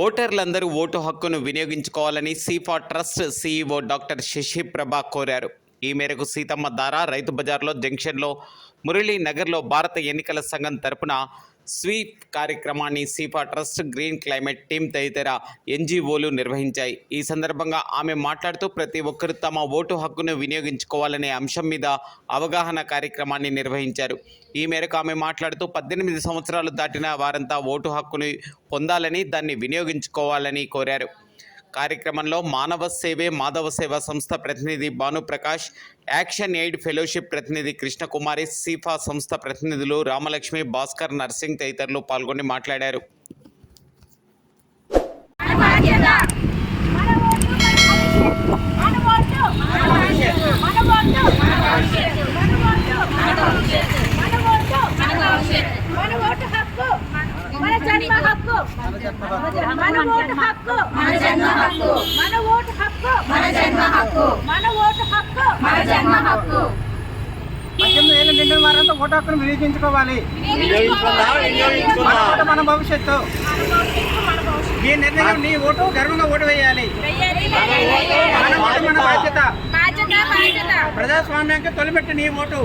ఓటర్లందరూ vote హక్కును వినియోగించుకోవాలని సీఫా trust CEO doctor Shashi ప్రభ కోరారు. ఈ మేరకు సీతమ్మ దార రైతు బజార్లో జంక్షన్లో మురళీనగర్లో భారత ఎన్నికల సంఘం తరపున స్వీప్ కార్యక్రమాన్ని సీఫా ట్రస్ట్, గ్రీన్ క్లైమేట్ టీమ్ తదితర ఎన్జీఓలు నిర్వహించాయి. ఈ సందర్భంగా ఆమె మాట్లాడుతూ ప్రతి ఒక్కరూ తమ ఓటు హక్కును వినియోగించుకోవాలనే అంశం మీద అవగాహన కార్యక్రమాన్ని నిర్వహించారు. ఈ మేరకు ఆమె మాట్లాడుతూ 18 సంవత్సరాలు దాటిన వారంతా ఓటు హక్కును పొందాలని, దాన్ని వినియోగించుకోవాలని కోరారు. కార్యక్రమంలో మానవ సేవే మాధవ సేవ సంస్థ ప్రతినిధి భానుప్రకాష్, యాక్షన్ ఎయిడ్ ఫెలోషిప్ ప్రతినిధి కృష్ణకుమారి, సీఫా సంస్థ ప్రతినిధులు రామలక్ష్మి, భాస్కర్, నర్సింగ్ తదితరులు పాల్గొని మాట్లాడారు. వారంతా ఓటు హక్కును వినియోగించుకోవాలి. మన భవిష్యత్తు. ఈ నిర్ణయం నీ ఓటు గర్వంగా ఓటు వేయాలి. మన ఓటు మన బాధ్యత. ప్రజాస్వామ్యానికి తొలిపెట్టి నీ ఓటు.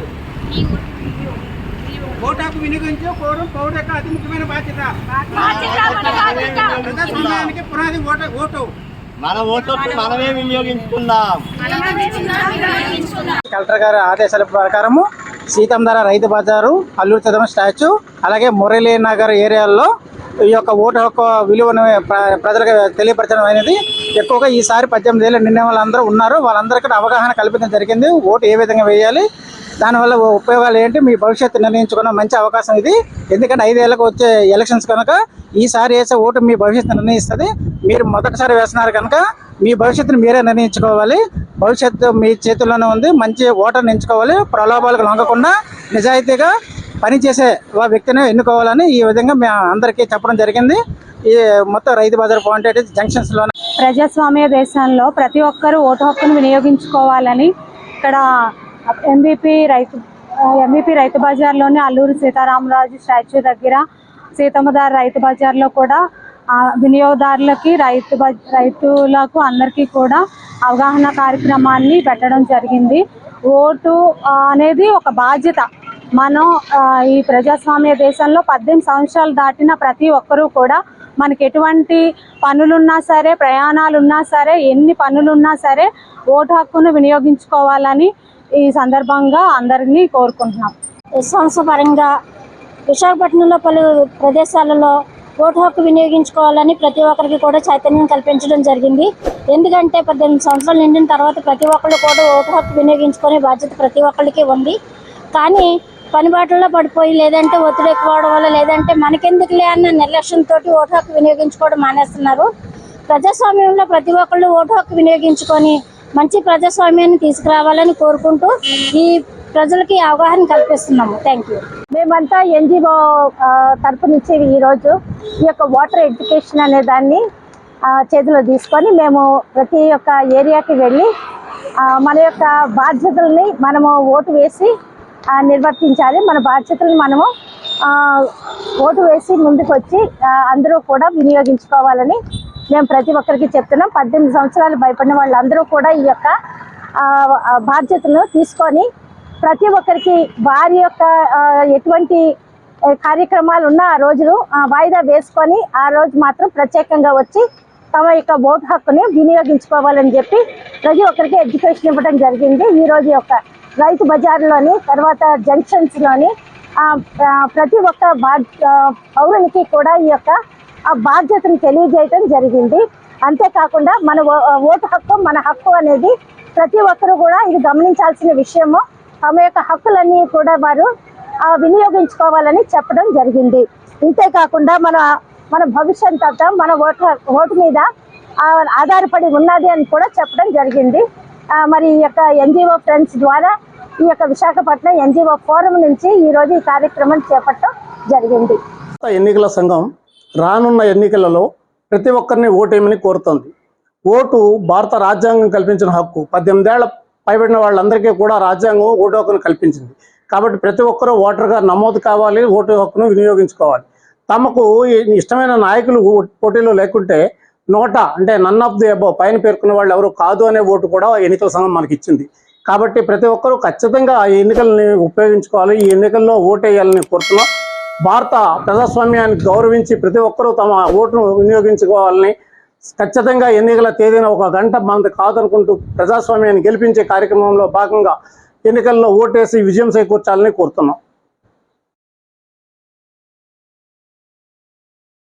ఓటు హక్కు వినియోగించు పౌరుడు యొక్క అతి ముఖ్యమైన బాధ్యత. ప్రజాస్వామ్యానికి పునాది ఓటు. మన ఓటు మనమే వినియోగించుకుందాం. కలెక్టర్ గారి ఆదేశాల ప్రకారము సీతమ్మ దార రైతు బజారు, అల్లూరి సీతమ్మ స్టాచ్యూ, అలాగే మురళీనగర్ ఏరియాల్లో ఈ యొక్క ఓటు హక్కు విలువను ప్రజలకు తెలియపరచడం అనేది ఎక్కువగా ఈసారి 18 ఏళ్ళ నిండిన వాళ్ళందరూ ఉన్నారు. వాళ్ళందరికీ అవగాహన కల్పించడం జరిగింది. ఓటు ఏ విధంగా వేయాలి, దానివల్ల ఉపయోగాలు ఏంటి, మీ భవిష్యత్తు నిర్ణయించుకున్న మంచి అవకాశం ఇది. ఎందుకంటే 5 ఏళ్ళకు వచ్చే ఎలక్షన్స్ కనుక ఈసారి వేసే ఓటు మీ భవిష్యత్తు నిర్ణయిస్తుంది. మీరు మొదటిసారి వేస్తున్నారు కనుక మీ భవిష్యత్తును మీరే నిర్ణయించుకోవాలి. భవిష్యత్తు మీ చేతుల్లోనే ఉంది. మంచి ఓటర్ని ఎంచుకోవాలి. ప్రలోభాలకు లొంగకుండా నిజాయితీగా పనిచేసే వ్యక్తిని ఎన్నుకోవాలని ఈ విధంగా మేము అందరికీ చెప్పడం జరిగింది. ఈ మొత్తం రైతు బజార్ పాయింట్ జంక్షన్స్లో ప్రజాస్వామ్య దేశంలో ప్రతి ఒక్కరూ ఓటు హక్కును వినియోగించుకోవాలని ఇక్కడ ఎంబీపీ రైతు బజార్లోని అల్లూరి సీతారామరాజు స్టాచ్యూ దగ్గర, సీతమ్మ దార రైతు బజార్లో కూడా వినియోగదారులకి రైతులకు అందరికీ కూడా అవగాహన కార్యక్రమాన్ని పెట్టడం జరిగింది. ఓటు అనేది ఒక బాధ్యత. మనం ఈ ప్రజాస్వామ్య దేశంలో 18 సంవత్సరాలు దాటిన ప్రతి ఒక్కరూ కూడా మనకి ఎటువంటి పనులున్నా సరే, ప్రయాణాలున్నా సరే, ఎన్ని పనులున్నా సరే ఓటు హక్కును వినియోగించుకోవాలని ఈ సందర్భంగా అందరినీ కోరుకుంటున్నాం. సంస్థపరంగా విశాఖపట్నంలో పలు ప్రదేశాలలో ఓటు హక్కు వినియోగించుకోవాలని ప్రతి ఒక్కరికి కూడా చైతన్యం కల్పించడం జరిగింది. ఎందుకంటే 18 సంవత్సరాలు నిండిన తర్వాత ప్రతి ఒక్కళ్ళు కూడా ఓటు హక్కు వినియోగించుకునే బాధ్యత ప్రతి ఒక్కరికి ఉంది. కానీ పనిబాటుల్లో పడిపోయి, లేదంటే ఒత్తిడి ఎక్కువడం వల్ల, లేదంటే మనకెందుకులే అన్న నిర్లక్ష్యంతో ఓటు హక్కు వినియోగించుకోవడం మానేస్తున్నారు. ప్రజాస్వామ్యంలో ప్రతి ఒక్కళ్ళు ఓటు హక్కు వినియోగించుకొని మంచి ప్రజాస్వామ్యాన్ని తీసుకురావాలని కోరుకుంటూ ఈ ప్రజలకి అవగాహన కల్పిస్తున్నాము. Thank you. మేమంతా ఎన్జిఓ తరపు నుంచి ఈరోజు ఈ యొక్క వాటర్ ఎడ్యుకేషన్ అనే దాన్ని చేతిలో తీసుకొని మేము ప్రతి ఒక్క ఏరియాకి వెళ్ళి మన యొక్క బాధ్యతల్ని మనము ఓటు వేసి నిర్వర్తించాలి. మన బాధ్యతలను మనము ఓటు వేసి ముందుకు వచ్చి అందరూ కూడా వినియోగించుకోవాలని మేము ప్రతి ఒక్కరికి చెప్తున్నాం. 18 సంవత్సరాలు భయపడిన వాళ్ళందరూ కూడా ఈ యొక్క బాధ్యతను తీసుకొని ప్రతి ఒక్కరికి వారి యొక్క ఎటువంటి కార్యక్రమాలు ఉన్నా ఆ రోజులు వాయిదా వేసుకొని ఆ రోజు మాత్రం ప్రత్యేకంగా వచ్చి తమ యొక్క ఓటు హక్కుని వినియోగించుకోవాలని చెప్పి ప్రతి ఒక్కరికి ఎడ్యుకేషన్ ఇవ్వడం జరిగింది. ఈరోజు యొక్క రైతు బజార్లోని, తర్వాత జంక్షన్స్లోని ప్రతి ఒక్క పౌరునికి కూడా ఈ యొక్క బాధ్యతను తెలియజేయటం జరిగింది. అంతేకాకుండా మన ఓటు హక్కు మన హక్కు అనేది ప్రతి ఒక్కరు కూడా ఇది గమనించాల్సిన విషయము. తమ యొక్క హక్కులన్నీ కూడా వారు వినియోగించుకోవాలని చెప్పడం జరిగింది. ఇంతేకాకుండా మన భవిష్యత్ అంతా మన ఓటు మీద ఆధారపడి ఉన్నది అని కూడా చెప్పడం జరిగింది. మరి ఈ యొక్క ఎన్జిఓ ఫ్రెండ్స్ ద్వారా ఈ యొక్క విశాఖపట్నం ఎన్జిఓ ఫోరం నుంచి ఈరోజు ఈ కార్యక్రమం చేపట్టడం జరిగింది. ఎన్నికల సంఘం రానున్న ఎన్నికలలో ప్రతి ఒక్కరిని ఓటేయమని కోరుతోంది. ఓటు భారత రాజ్యాంగం కల్పించిన హక్కు. 18 ఏళ్ల పైబడిన వాళ్ళందరికీ కూడా రాజ్యాంగం ఓటు హక్కును కల్పించింది. కాబట్టి ప్రతి ఒక్కరూ ఓటర్గా నమోదు కావాలి, ఓటు హక్కును వినియోగించుకోవాలి. తమకు ఇష్టమైన నాయకులు పోటీలో లేకుంటే అంటే నన్ ఆఫ్ ది అబౌవ్ పైన పేర్కొన్న వాళ్ళు ఎవరు కాదు అనే ఓటు కూడా ఎన్నికల సంఘం మనకి ఇచ్చింది. కాబట్టి ప్రతి ఒక్కరూ ఖచ్చితంగా ఈ ఎన్నికల్ని ఉపయోగించుకోవాలి, ఈ ఎన్నికల్లో ఓటేయాలని కోరుతున్నాం. భారత ప్రజాస్వామ్యాన్ని గౌరవించి ప్రతి ఒక్కరూ తమ ఓటును వినియోగించుకోవాలని, ఖచ్చితంగా ఎన్నికల తేదీన 1 గంట మనది కాదనుకుంటూ ప్రజాస్వామ్యాన్ని గెలిపించే కార్యక్రమంలో భాగంగా ఎన్నికల్లో ఓటేసి విజయం చేకూర్చాలని కోరుతున్నాం.